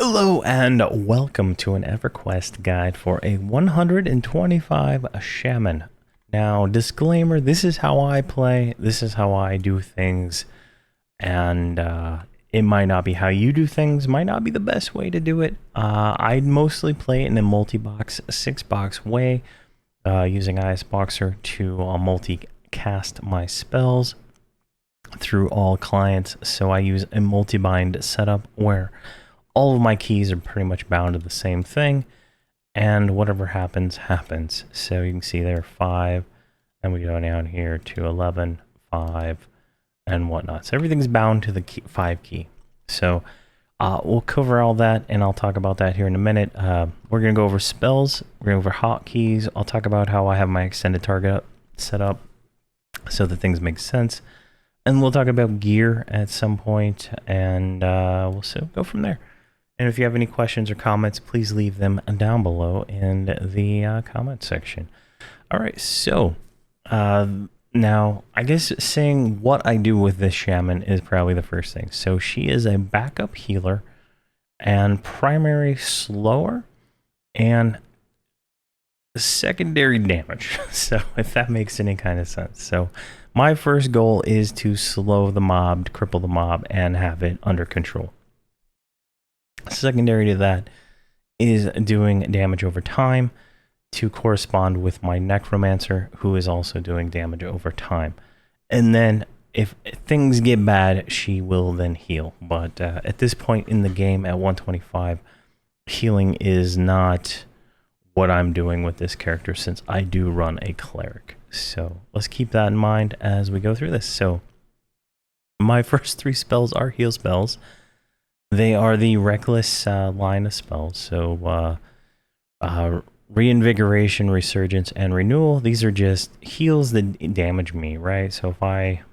Hello and welcome to an Everquest guide for a 125 Shaman. Now, disclaimer, this is how I play, this is how I do things, and it might not be how you do things, might not be the best way to do it. I mostly play it in a multi-box, 6-box way, using ISBoxer to multicast my spells through all clients. So I use a multibind setup where all of my keys are pretty much bound to the same thing, and whatever happens, happens. So you can see there 5, and we go down here to 11, 5, and whatnot. So everything's bound to the 5 key. So we'll cover all that, and I'll talk about that here in a minute. We're going to go over spells, we're going to go over hotkeys. I'll talk about how I have my extended target set up so that things make sense. And we'll talk about gear at some point, and we'll go from there. And if you have any questions or comments, please leave them down below in the comment section. All right, so now I guess saying what I do with this shaman is probably the first thing. So she is a backup healer and primary slower and secondary damage. So if that makes any kind of sense. So my first goal is to slow the mob, to cripple the mob, and have it under control. Secondary to that is doing damage over time to correspond with my necromancer, who is also doing damage over time. And then if things get bad, she will then heal. But at this point in the game at 125, healing is not what I'm doing with this character, since I do run a cleric. So let's keep that in mind as we go through this. So my first 3 spells are heal spells. They are the reckless line of spells. So reinvigoration, resurgence, and renewal. These are just heals that damage me, right? So if I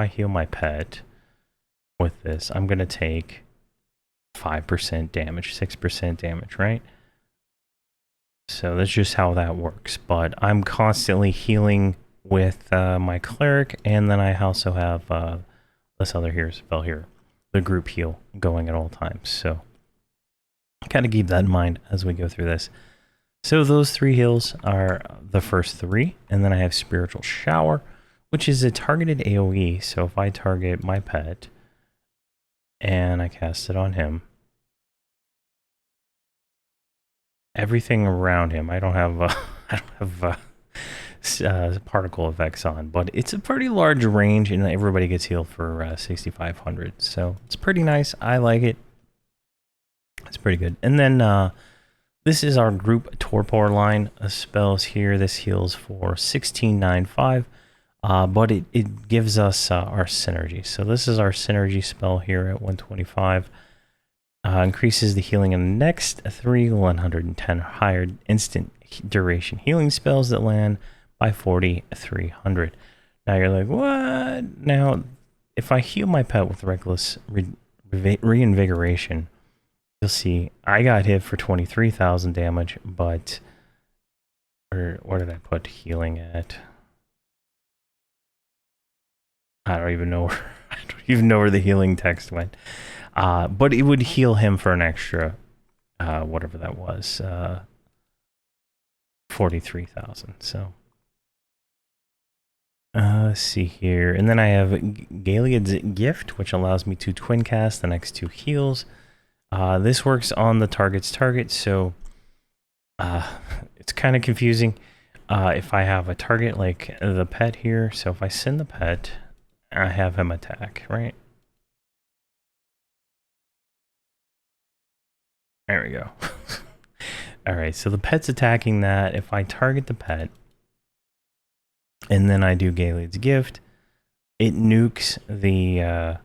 heal my pet with this, I'm gonna take 5% damage, 6% damage, right? So that's just how that works. But I'm constantly healing with my cleric, and then I also have this other spell here, the group heal, going at all times. So kind of keep that in mind as we go through this. So those 3 heals are the first 3, and then I have Spiritual Shower, which is a targeted AoE. So if I target my pet and I cast it on him, everything around him, I don't have particle effects on, but it's a pretty large range, and everybody gets healed for 6,500. So it's pretty nice. I like it. It's pretty good. And then this is our group torpor line of spells here. This heals for 1695, but it gives us our synergy. So this is our synergy spell here at 125. Increases the healing in the next 3 110 higher instant duration healing spells that land by 4,300. Now you're like, what? Now, if I heal my pet with reckless reinvigoration, you'll see I got hit for 23,000 damage, but where did I put healing at? I don't even know where the healing text went. But it would heal him for an extra, whatever that was, 43,000. So let's see here, and then I have Gilead's Gift, which allows me to twin cast the next 2 heals. This works on the target's target, so it's kind of confusing if I have a target like the pet here. So if I send the pet, I have him attack, right? There we go. All right, so the pet's attacking that. If I target the pet, and then I do Gilead's Gift, it nukes the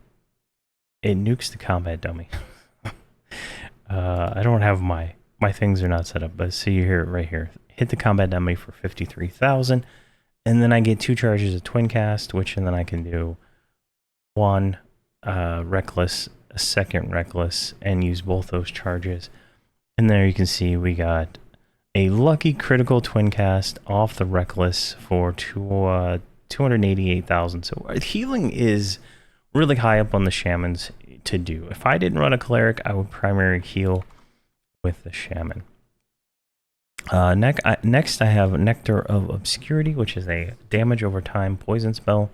combat dummy. I don't have my things are not set up, but see here, right here. Hit the combat dummy for 53,000, and then I get 2 charges of twin cast, and then I can do 1 reckless, a 2nd reckless, and use both those charges. And there you can see we got a lucky critical twin cast off the reckless for 288,000. So healing is really high up on the shamans. to do. If I didn't run a cleric, I would primary heal with the shaman. Next, I have Nectar of Obscurity, which is a damage over time poison spell,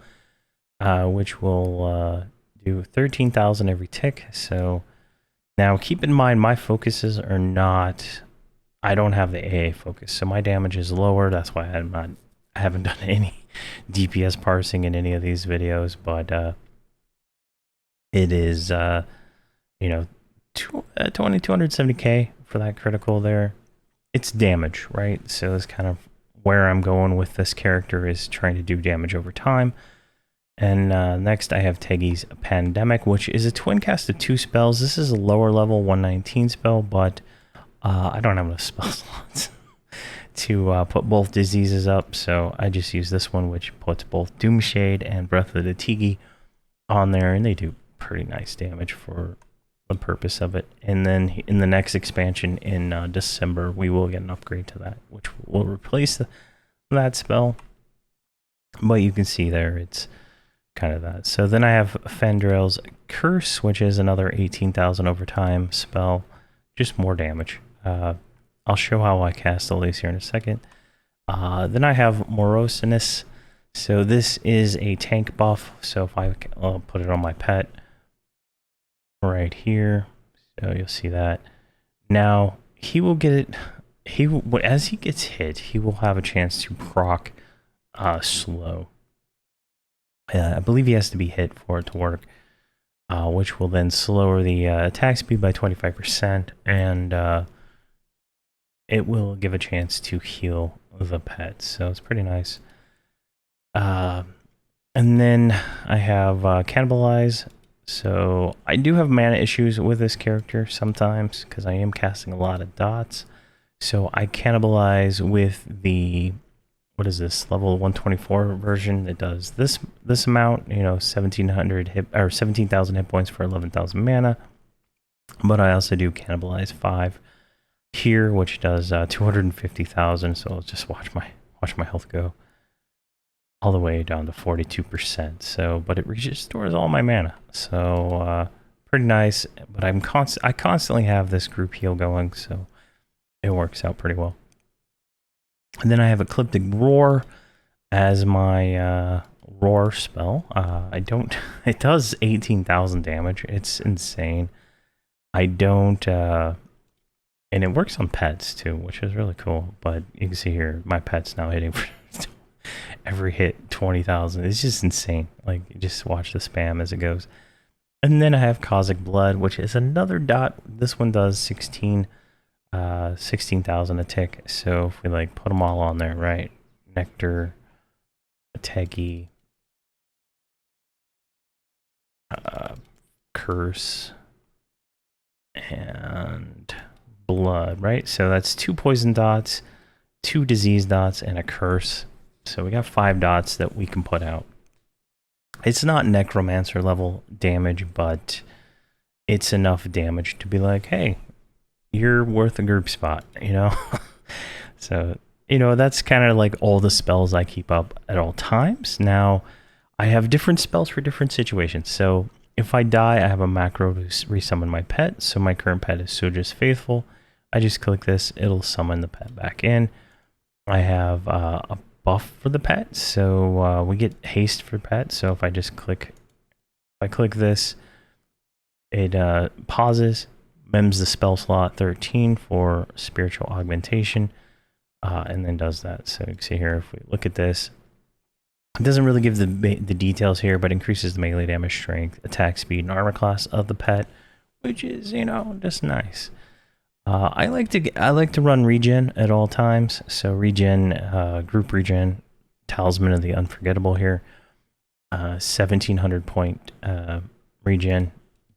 which will do 13,000 every tick. So now keep in mind, my focuses are not, I don't have the AA focus, so my damage is lower. That's why I haven't done any DPS parsing in any of these videos, but it is, you know, 270k for that critical there. It's damage, right? So that's kind of where I'm going with this character, is trying to do damage over time. And next I have Tegi's Pandemic, which is a twin cast of 2 spells. This is a lower level 119 spell, but I don't have enough spell slots to put both diseases up, so I just use this one, which puts both Doomshade and Breath of the Tigi on there, and they do pretty nice damage for the purpose of it. And then in the next expansion in December, we will get an upgrade to that, which will replace that spell. But you can see there, it's kind of that. So then I have Fandrel's Curse, which is another 18,000 over time spell, just more damage. I'll show how I cast all these here in a second. Then I have Moroseness. So this is a tank buff. So if I'll put it on my pet right here, so you'll see that. Now he will get it. As he gets hit, he will have a chance to proc slow. I believe he has to be hit for it to work, which will then slow the attack speed by 25%, and it will give a chance to heal the pet. So it's pretty nice. And then I have Cannibalize. So I do have mana issues with this character sometimes, because I am casting a lot of dots. So I Cannibalize with the, what is this, level 124 version that does this amount, 1700 hit, or 17,000 hit points for 11,000 mana. But I also do Cannibalize 5 here, which does 250,000. So I'll just watch my health go all the way down to 42%. So, but it restores all my mana. So pretty nice. But I constantly have this group heal going, so it works out pretty well. And then I have Ecliptic Roar as my roar spell. It does 18,000 damage. It's insane. And it works on pets too, which is really cool. But you can see here, my pet's now hitting for every hit 20,000. It's just insane. Like, you just watch the spam as it goes. And then I have Cosmic Blood, which is another dot. This one does 16,000 a tick. So if we like put them all on there, right? Nectar, Tegi, Curse, and Blood, right? So that's 2 poison dots, 2 disease dots, and a curse. So we got 5 dots that we can put out. It's not necromancer level damage, but it's enough damage to be like, hey, you're worth a group spot, So, that's kind of like all the spells I keep up at all times. Now, I have different spells for different situations. So if I die, I have a macro to resummon my pet. So my current pet is Soja's Faithful. I just click this, it'll summon the pet back in. I have a buff for the pet, so we get haste for pet. So if I click this, it pauses, mems the spell slot 13 for spiritual augmentation, and then does that. So you can see here, if we look at this, it doesn't really give the details here, but increases the melee damage, strength, attack speed, and armor class of the pet, which is just nice. I like to run regen at all times. So regen, group regen, Talisman of the Unforgettable here, 1700 point regen.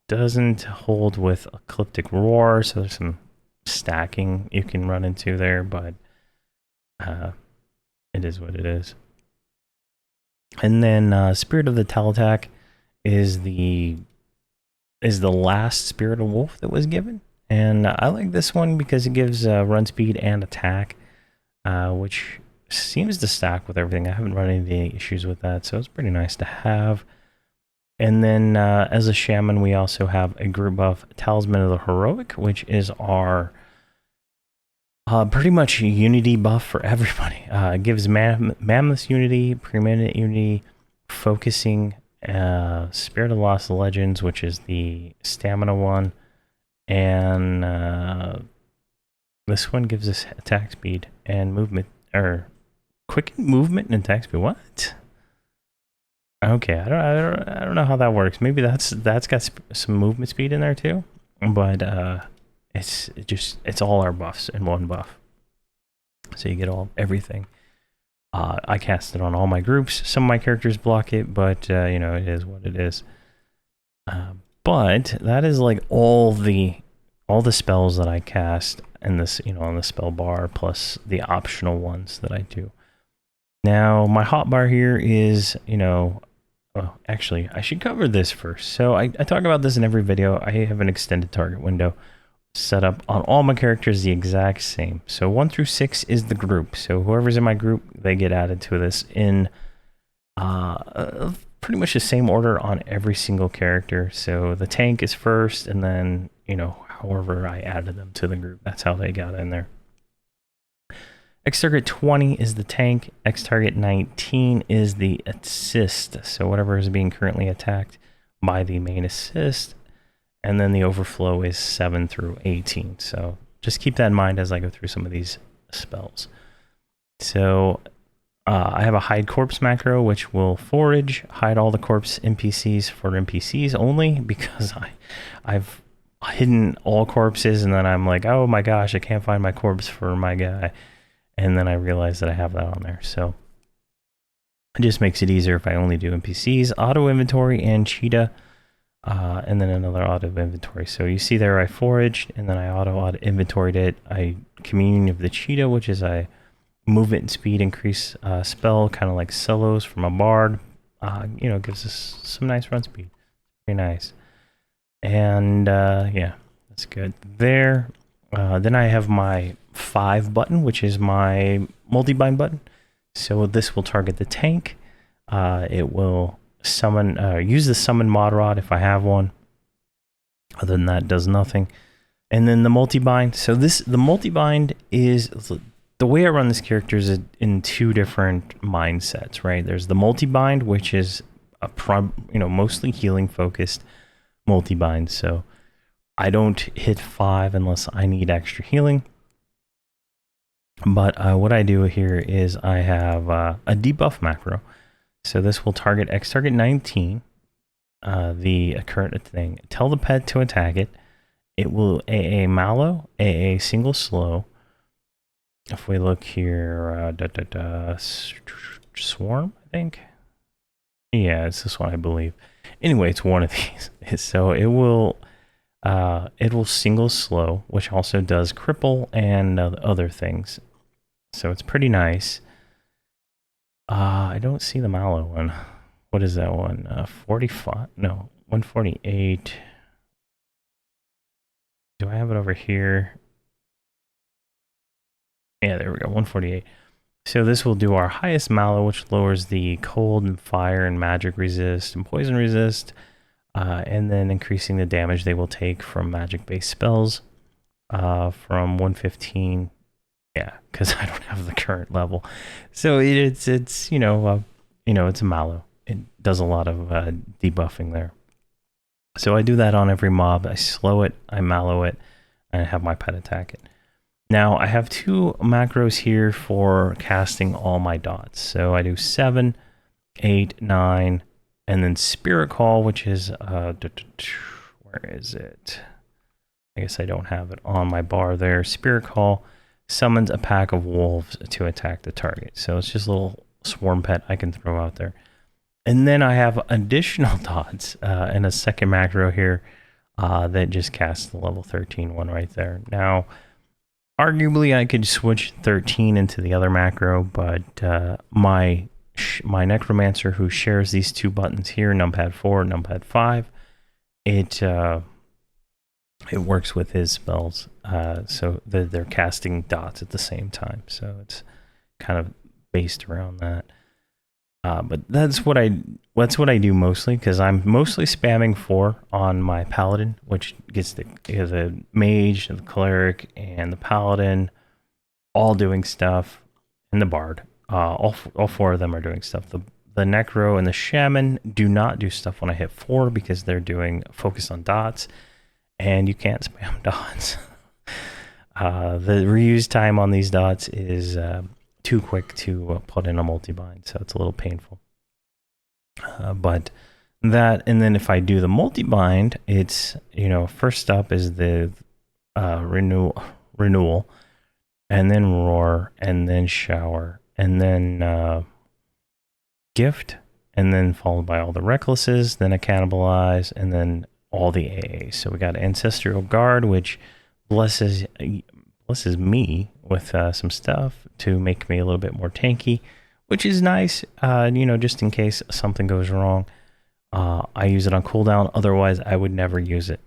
Doesn't hold with Ecliptic Roar, so there's some stacking you can run into there, but it is what it is. And then Spirit of the Talatak is the last Spirit of Wolf that was given. And I like this one because it gives run speed and attack, which seems to stack with everything. I haven't run into any issues with that, so it's pretty nice to have. And then as a shaman, we also have a group buff, Talisman of the Heroic, which is our pretty much unity buff for everybody. It gives Mammoth unity, Preeminent unity, Focusing, Spirit of the Lost Legends, which is the stamina one, and this one gives us attack speed and movement, or quicken movement and attack speed. What? Okay, I don't know how that works. Maybe that's got some movement speed in there too, but it's all our buffs in one buff, so you get everything. I cast it on all my groups. Some of my characters block it, but you know, it is what it is. But that is like all the spells that I cast in this, you know, on the spell bar, plus the optional ones that I do. Now my hotbar here is, you know, well, actually I should cover this first. So I talk about this in every video. I have an extended target window set up on all my characters the exact same. So 1 through 6 is the group. So whoever's in my group, they get added to this in pretty much the same order on every single character. So the tank is first, and then, you know, however I added them to the group, that's how they got in there. X target 20 is the tank. X target 19 is the assist. So whatever is being currently attacked by the main assist. And then the overflow is 7 through 18. So just keep that in mind as I go through some of these spells. So I have a hide corpse macro, which will forage, hide all the corpse NPCs for NPCs only, because I've hidden all corpses, and then I'm like, oh my gosh, I can't find my corpse for my guy. And then I realize that I have that on there. So it just makes it easier if I only do NPCs. Auto inventory and cheetah. And then another auto inventory. So you see there I foraged, and then I auto inventoried it. I Communion of the Cheetah, which is a movement and speed increase spell, kind of like Celos from a bard. You know, gives us some nice run speed. Very nice. And yeah, that's good there. Then I have my 5 button, which is my multi-bind button. So this will target the tank. It will summon, use the summon mod rod if I have one. Other than that, does nothing. And then the multi-bind. So the multi-bind is, the way I run this character is in 2 different mindsets, right? There's the multi-bind, which is mostly healing focused multi-bind. So I don't hit 5 unless I need extra healing. But what I do here is I have a debuff macro. So this will target X target 19, the current thing. Tell the pet to attack it. It will AA Mallow, AA single slow. If we look here, Swarm, I think. Yeah, it's this one, I believe. Anyway, it's one of these. So it will single slow, which also does cripple and other things. So it's pretty nice. I don't see the Mallow one. What is that one? 45? No, 148. Do I have it over here? Yeah, there we go, 148. So this will do our highest Mallow, which lowers the cold and fire and magic resist and poison resist, and then increasing the damage they will take from magic-based spells from 115. Yeah, because I don't have the current level. So it's it's a Mallow. It does a lot of debuffing there. So I do that on every mob. I slow it, I Mallow it, and I have my pet attack it. Now I have 2 macros here for casting all my dots. So I do 7, 8, 9, and then Spirit Call, which is where is it? I guess I don't have it on my bar there. Spirit Call summons a pack of wolves to attack the target. So it's just a little swarm pet I can throw out there. And then I have additional dots and a second macro here that just casts the level 13 one right there. Now, arguably I could switch 13 into the other macro, but my Necromancer, who shares these 2 buttons here, numpad 4, numpad 5, it works with his spells, so they're casting dots at the same time. So it's kind of based around that. But that's what I do mostly, because I'm mostly spamming 4 on my paladin, which gets the mage, the cleric, and the paladin all doing stuff, and the bard. All 4 of them are doing stuff. The necro and the shaman do not do stuff when I hit 4 because they're doing focus on dots, and you can't spam dots. The reuse time on these dots is too quick to put in a multibind, so it's a little painful. But that, and then if I do the multibind, it's, first up is the renewal, and then roar, and then shower, and then gift, and then followed by all the recklesses, then a cannibalize, and then all the AA. So we got ancestral guard, which blesses me with some stuff to make me a little bit more tanky, which is nice, just in case something goes wrong. I use it on cooldown, otherwise I would never use it.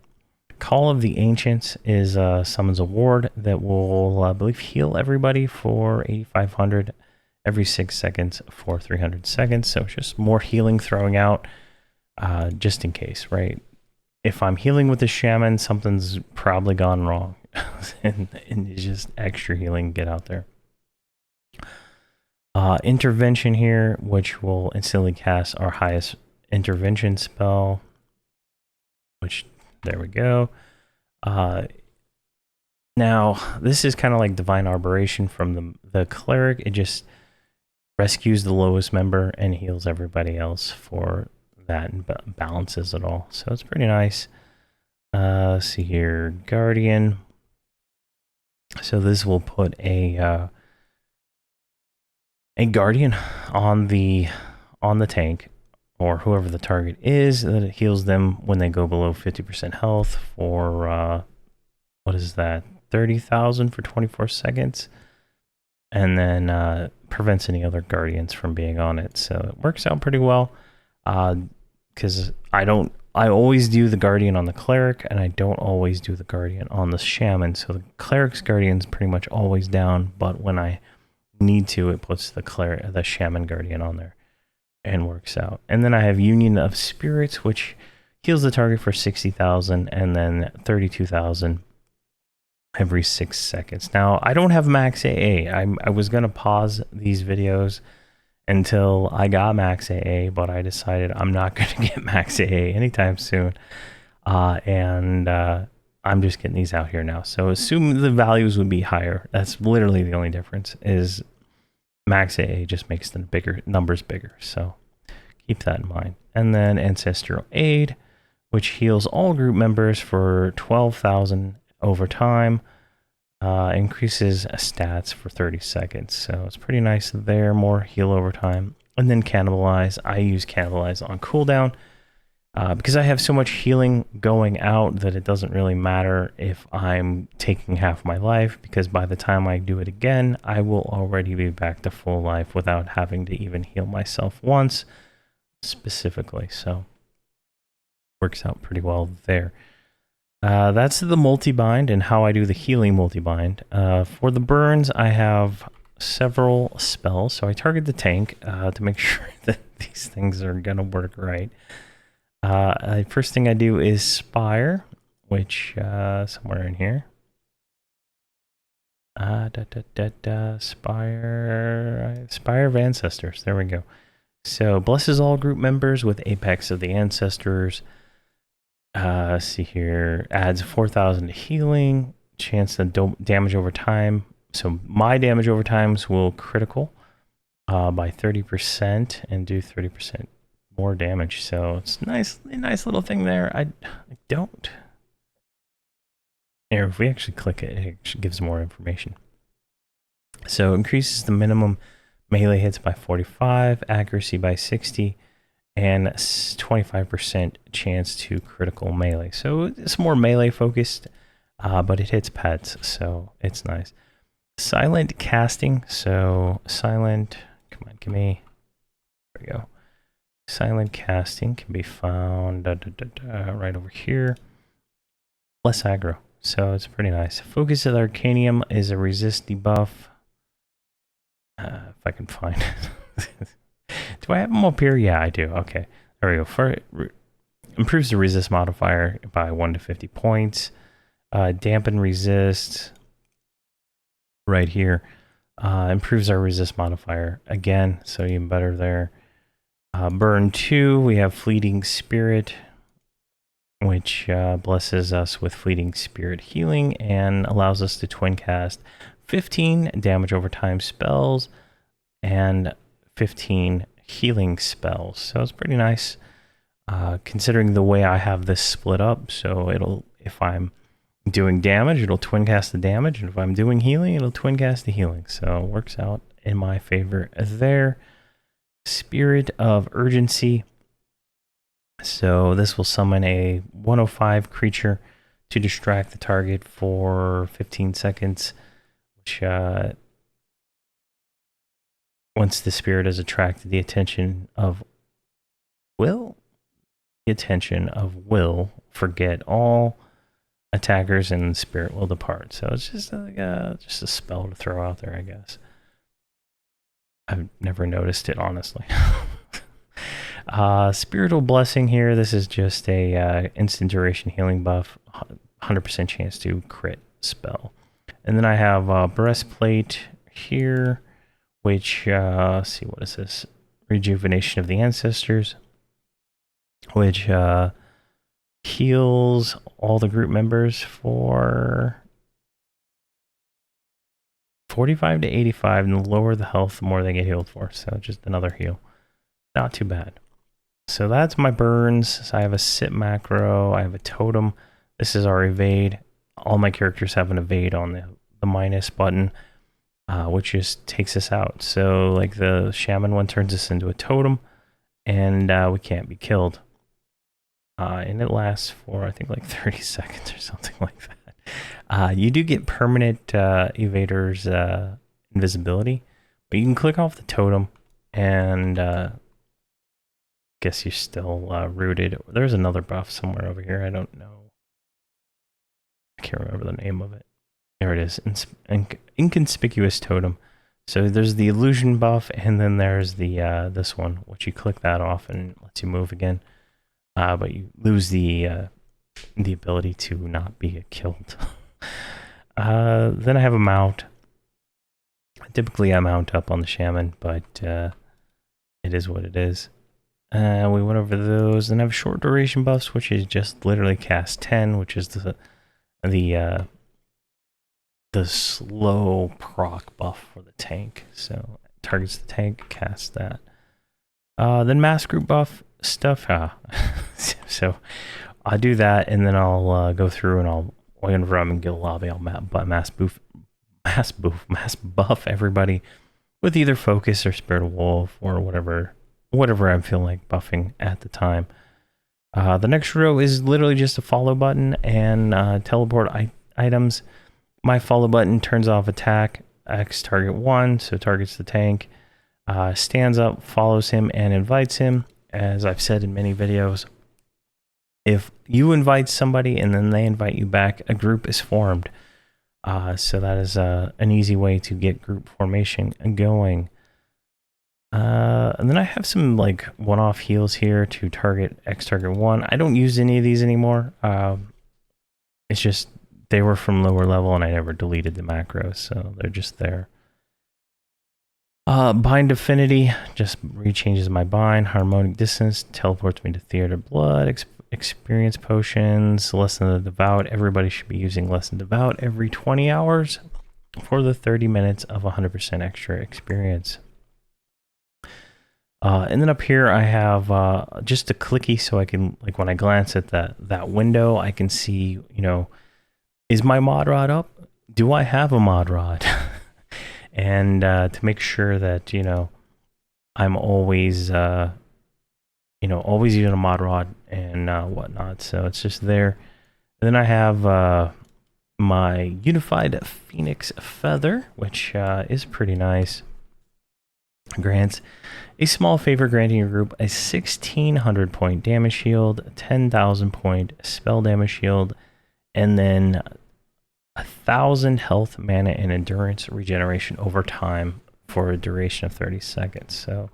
Call of the Ancients is summons a ward that will, I believe, heal everybody for 8,500 every 6 seconds for 300 seconds. So it's just more healing throwing out, just in case, right? If I'm healing with the shaman, something's probably gone wrong. and it's just extra healing, get out there. Intervention here, which will instantly cast our highest intervention spell, which, there we go. Now, this is kind of like Divine Arboration from the cleric. It just rescues the lowest member and heals everybody else for that, and balances it all. So it's pretty nice. Let's see here, Guardian. So this will put a Guardian on the tank, or whoever the target is, that it heals them when they go below 50% health for what is that, 30,000 for 24 seconds, and then prevents any other Guardians from being on it. So it works out pretty well, because I always do the Guardian on the cleric, and I don't always do the Guardian on the shaman. So the cleric's Guardian's pretty much always down, but when I need to, it puts the shaman Guardian on there and works out. And then I have Union of Spirits, which heals the target for 60,000 and then 32,000 every 6 seconds. Now, I don't have max AA. I was going to pause these videos until I got max AA, but I decided I'm not going to get max AA anytime soon. And I'm just getting these out here now. So assume the values would be higher. That's literally the only difference, is max AA just makes the numbers bigger. So keep that in mind. And then Ancestral Aid, which heals all group members for 12,000 over time. Increases stats for 30 seconds. So it's pretty nice there, more heal over time. And then Cannibalize. I use Cannibalize on cooldown because I have so much healing going out that it doesn't really matter if I'm taking half my life, because by the time I do it again, I will already be back to full life without having to even heal myself once specifically. So works out pretty well there. That's the multibind and how I do the healing multibind. For the burns, I have several spells. So I target the tank to make sure that these things are going to work right. First thing I do is Spire, which somewhere in here. Spire of Ancestors. There we go. So blesses all group members with Apex of the Ancestors. See here, adds 4,000 to healing, chance to damage over time. So my damage over times will critical by 30% and do 30% more damage. So it's a nice little thing there. I don't. Here, if we actually click it, it actually gives more information. So increases the minimum melee hits by 45, accuracy by 60, and 25% chance to critical melee. So it's more melee focused, but it hits pets, so it's nice. Silent casting. So silent, come on, give me, there we go. Silent casting can be found right over here. Less aggro, so it's pretty nice. Focus of Arcanium is a resist debuff. If I can find it. Do I have them up here? Yeah, I do. Okay, there we go. Improves the resist modifier by 1 to 50 points. Dampen resist right here. Improves our resist modifier again, so even better there. Burn 2, we have Fleeting Spirit, which blesses us with Fleeting Spirit healing and allows us to twin cast 15 damage over time spells and 15 healing spells. So it's pretty nice, considering the way I have this split up. So it'll, if I'm doing damage, it'll twin cast the damage, and if I'm doing healing, it'll twin cast the healing. So it works out in my favor there. Spirit of Urgency. So this will summon a 105 creature to distract the target for 15 seconds, which once the spirit has attracted the attention of Will, forget all attackers and the spirit will depart. So it's just just a spell to throw out there, I guess. I've never noticed it, honestly. Spiritual Blessing here. This is just a instant duration healing buff, 100% chance to crit spell. And then I have Breastplate here, which, let's see, what is this? Rejuvenation of the Ancestors, which heals all the group members for 45 to 85, and the lower the health, the more they get healed for. So just another heal. Not too bad. So that's my burns. So I have a sit macro. I have a totem. This is our evade. All my characters have an evade on the minus button, which just takes us out. So like the Shaman one turns us into a totem, and we can't be killed. And it lasts for, I think, like 30 seconds or something like that. You do get permanent evaders invisibility, but you can click off the totem and guess you're still rooted. There's another buff somewhere over here. I don't know. I can't remember the name of it. There it is. Inconspicuous totem. So there's the illusion buff, and then there's the this one, which you click that off and it lets you move again. But you lose the ability to not be killed. Then I have a mount. Typically I mount up on the Shaman, but it is what it is. We went over those. Then I have short duration buffs, which is just literally cast 10, which is the slow proc buff for the tank. So it targets the tank, cast that. Then mass group buff stuff. So I do that, and then I'll go through and I'll whenever I'm in guild lobby, I'll mass buff everybody with either focus or spirit of wolf or whatever I'm feeling like buffing at the time. The next row is literally just a follow button and teleport items. My follow button turns off attack X target 1, so targets the tank, stands up, follows him, and invites him. As I've said in many videos, if you invite somebody and then they invite you back, a group is formed. So that is an easy way to get group formation going. And then I have some like one-off heals here to target X target 1. I don't use any of these anymore. It's just they were from lower level and I never deleted the macros, so they're just there. Bind Affinity just rechanges my bind. Harmonic Distance teleports me to Theater Blood. Experience potions, Lesson of the Devout. Everybody should be using Lesson of the Devout every 20 hours for the 30 minutes of 100% extra experience. And then up here I have just a clicky, so I can, like, when I glance at that window, I can see, you know, is my mod rod up? Do I have a mod rod? And to make sure that, you know, I'm always always using a mod rod and whatnot. So it's just there. And then I have my Unified Phoenix Feather, which is pretty nice. Grants a small favor, granting your group a 1,600 point damage shield, a 10,000 point spell damage shield, and then 1,000 health, mana, and endurance regeneration over time for a duration of 30 seconds. So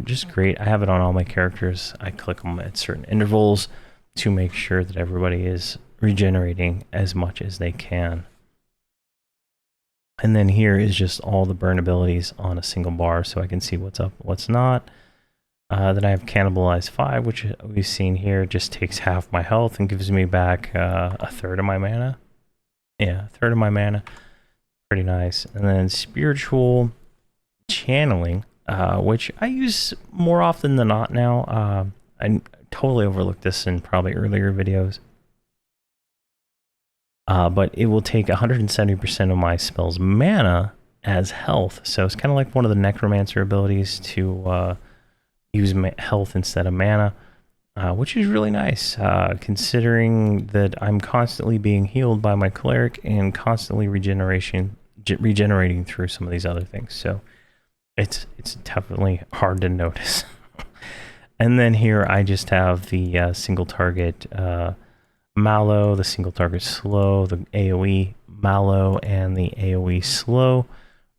Just great. I have it on all my characters. I click them at certain intervals to make sure that everybody is regenerating as much as they can. And then here is just all the burn abilities on a single bar, so I can see what's up, what's not. Then I have Cannibalize 5, which we've seen here, just takes half my health and gives me back a third of my mana. Yeah, a third of my mana. Pretty nice. And then Spiritual Channeling, which I use more often than not now. I totally overlooked this in probably earlier videos. But it will take 170% of my spell's mana as health. So it's kind of like one of the Necromancer abilities to use health instead of mana, which is really nice, considering that I'm constantly being healed by my cleric and constantly regenerating through some of these other things. So it's definitely hard to notice. And then here I just have the single target Mallow, the single target slow, the AoE Mallow, and the AoE slow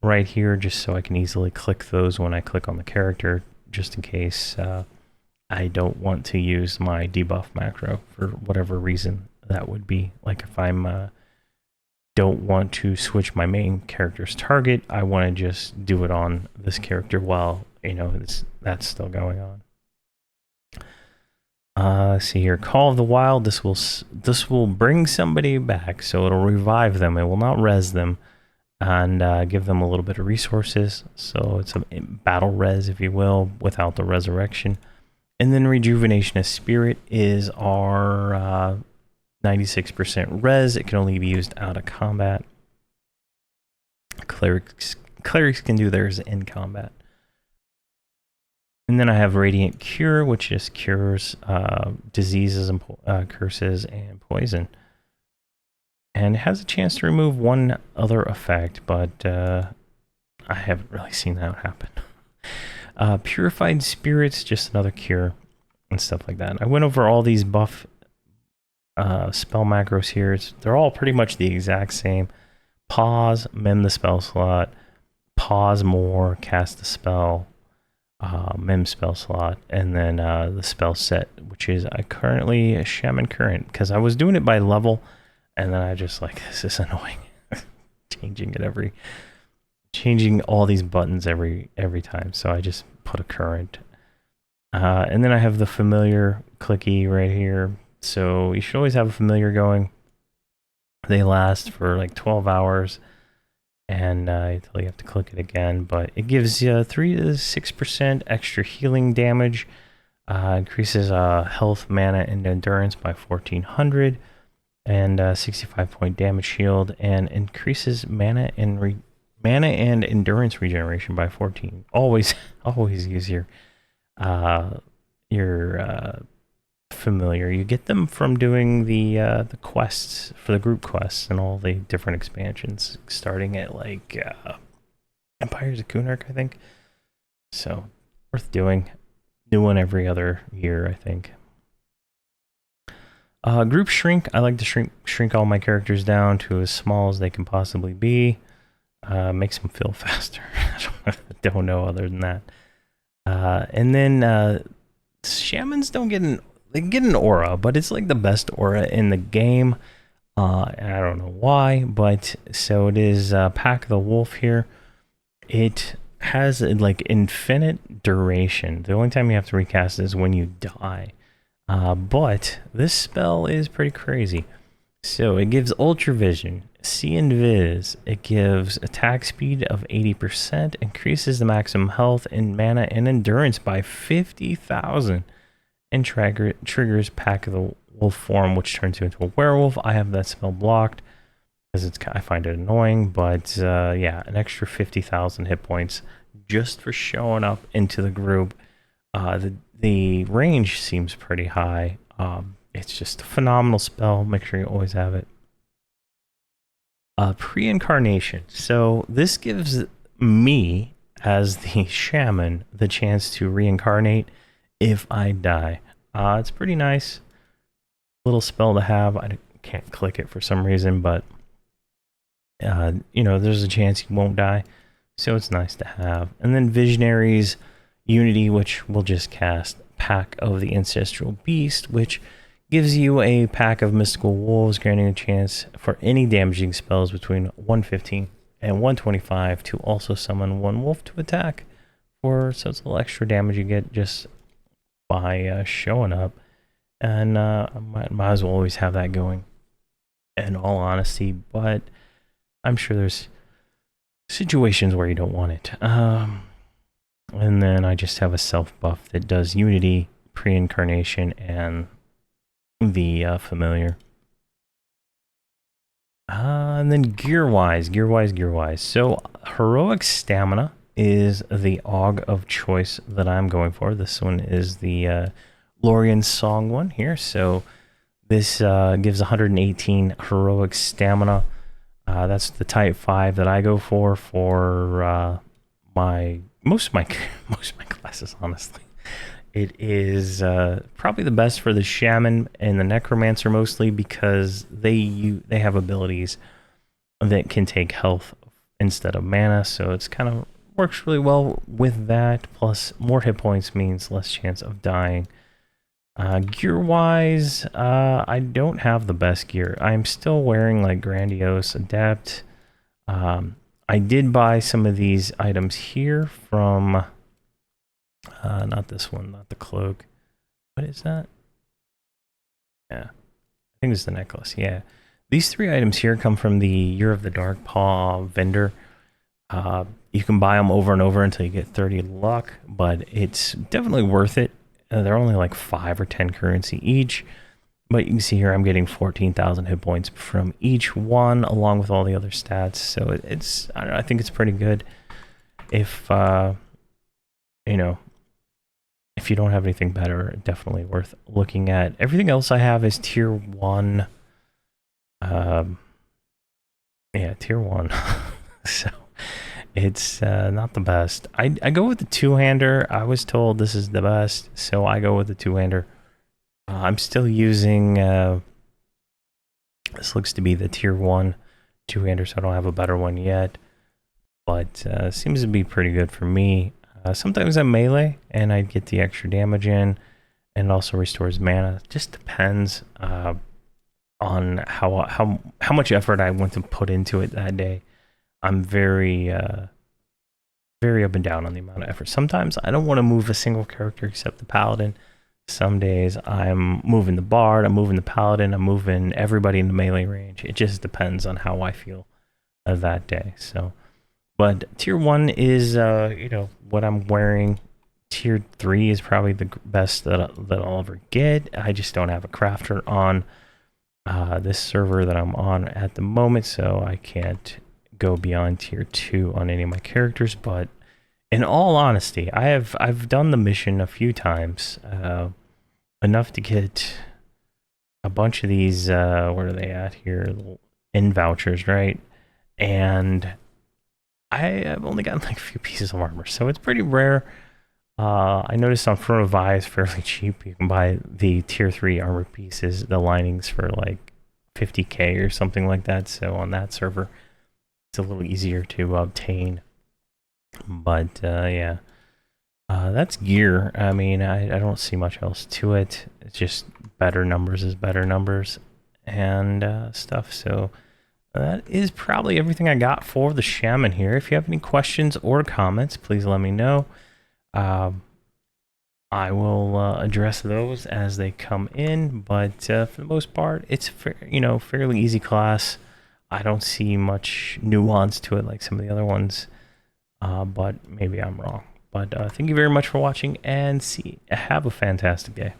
right here, just so I can easily click those when I click on the character, just in case I don't want to use my debuff macro for whatever reason that would be. Like if I'm don't want to switch my main character's target, I want to just do it on this character while, you know, that's still going on. See here, Call of the Wild. This will bring somebody back, so it'll revive them. It will not res them, and give them a little bit of resources. So it's a battle res, if you will, without the resurrection. And then Rejuvenation of Spirit is our 96% res. It can only be used out of combat. Clerics can do theirs in combat. And then I have Radiant Cure, which just cures diseases and curses and poison. And it has a chance to remove one other effect, but I haven't really seen that happen. Purified Spirits, just another cure and stuff like that. I went over all these buff spell macros here. They're all pretty much the exact same. Pause, mem the spell slot. Pause more, cast the spell. Mem spell slot, and then the spell set, which is currently a Shaman Current, because I was doing it by level, and then I just like, this is annoying. Changing all these buttons every time, so I just put a current. And then I have the familiar clicky right here, so you should always have a familiar going. They last for like 12 hours. And until you have to click it again, but it gives you 3 to 6% extra healing damage, increases health, mana, and endurance by 1400, and 65 point damage shield, and increases mana and endurance regeneration by 14. Always use your familiar. You get them from doing the quests for the group quests and all the different expansions, starting at like Empires of Kunark, I think. So worth doing. New one every other year, I think. Group shrink. I like to shrink all my characters down to as small as they can possibly be. Makes them feel faster. I don't know other than that. And then shamans don't get they get an aura, but it's like the best aura in the game. I don't know why, but so it is Pack of the Wolf here. It has like infinite duration. The only time you have to recast is when you die. But this spell is pretty crazy. So it gives Ultra Vision, See and Viz. It gives attack speed of 80%, increases the maximum health and mana and endurance by 50,000. And triggers Pack of the Wolf form, which turns you into a werewolf. I have that spell blocked because I find it annoying, but yeah, an extra 50,000 hit points just for showing up into the group. The range seems pretty high. It's just a phenomenal spell. Make sure you always have it. Pre-incarnation. So this gives me, as the shaman, the chance to reincarnate if I die. It's pretty nice little spell to have. I can't click it for some reason, but you know, there's a chance you won't die, so it's nice to have. And then visionaries, Unity, which will just cast Pack of the Ancestral Beast, which gives you a pack of mystical wolves, granting a chance for any damaging spells between 115 and 125 to also summon one wolf to attack. So it's a little extra damage you get just by showing up. And might as well always have that going, in all honesty, but I'm sure there's situations where you don't want it. And then I just have a self buff that does Unity, Pre-Incarnation, and the Familiar. And then gear-wise. So Heroic Stamina is the AUG of choice that I'm going for. This one is the Lorien Song one here. So this gives 118 Heroic Stamina. That's the Type 5 that I go for most of my classes, honestly. It is probably the best for the Shaman and the Necromancer, mostly because they have abilities that can take health instead of mana, so it's kind of works really well with that. Plus, more hit points means less chance of dying. Gear-wise, I don't have the best gear. I'm still wearing like Grandiose Adept. I did buy some of these items here from, not this one, not the cloak. What is that? Yeah, I think it's the necklace. Yeah, these 3 items here come from the Year of the Dark Paw vendor. You can buy them over and over until you get 30 luck, but it's definitely worth it. They're only like 5 or 10 currency each. But you can see here I'm getting 14,000 hit points from each one, along with all the other stats. So it's, I don't know, I think it's pretty good. If you know, if you don't have anything better, definitely worth looking at. Everything else I have is tier 1. Yeah, tier 1. So it's not the best. I go with the 2-hander. I was told this is the best, so I go with the 2-hander. I'm still using, this looks to be the tier 1 2-hander, so I don't have a better one yet. But seems to be pretty good for me. Sometimes I'm melee, and I get the extra damage in, and it also restores mana. Just depends on how much effort I want to put into it that day. I'm very very up and down on the amount of effort. Sometimes I don't want to move a single character except the paladin. Some days I'm moving the bard, I'm moving the paladin, I'm moving everybody in the melee range. It just depends on how I feel that day. So, but tier 1 is you know, what I'm wearing. Tier 3 is probably the best that I'll ever get. I just don't have a crafter on this server that I'm on at the moment, so I can't go beyond tier 2 on any of my characters. But in all honesty, I've done the mission a few times, enough to get a bunch of these, where are they at here, in vouchers, right? And I've only gotten like a few pieces of armor, so it's pretty rare. I noticed on Front of Vi is fairly cheap. You can buy the tier 3 armor pieces, the linings, for like 50k or something like that. So on that server, it's a little easier to obtain. But yeah, that's gear. I mean, I don't see much else to it. It's just better numbers is better numbers and stuff. So that is probably everything I got for the Shaman here. If you have any questions or comments, please let me know. I will address those as they come in, but for the most part, it's fairly easy class. I don't see much nuance to it like some of the other ones, but maybe I'm wrong. But thank you very much for watching, and have a fantastic day.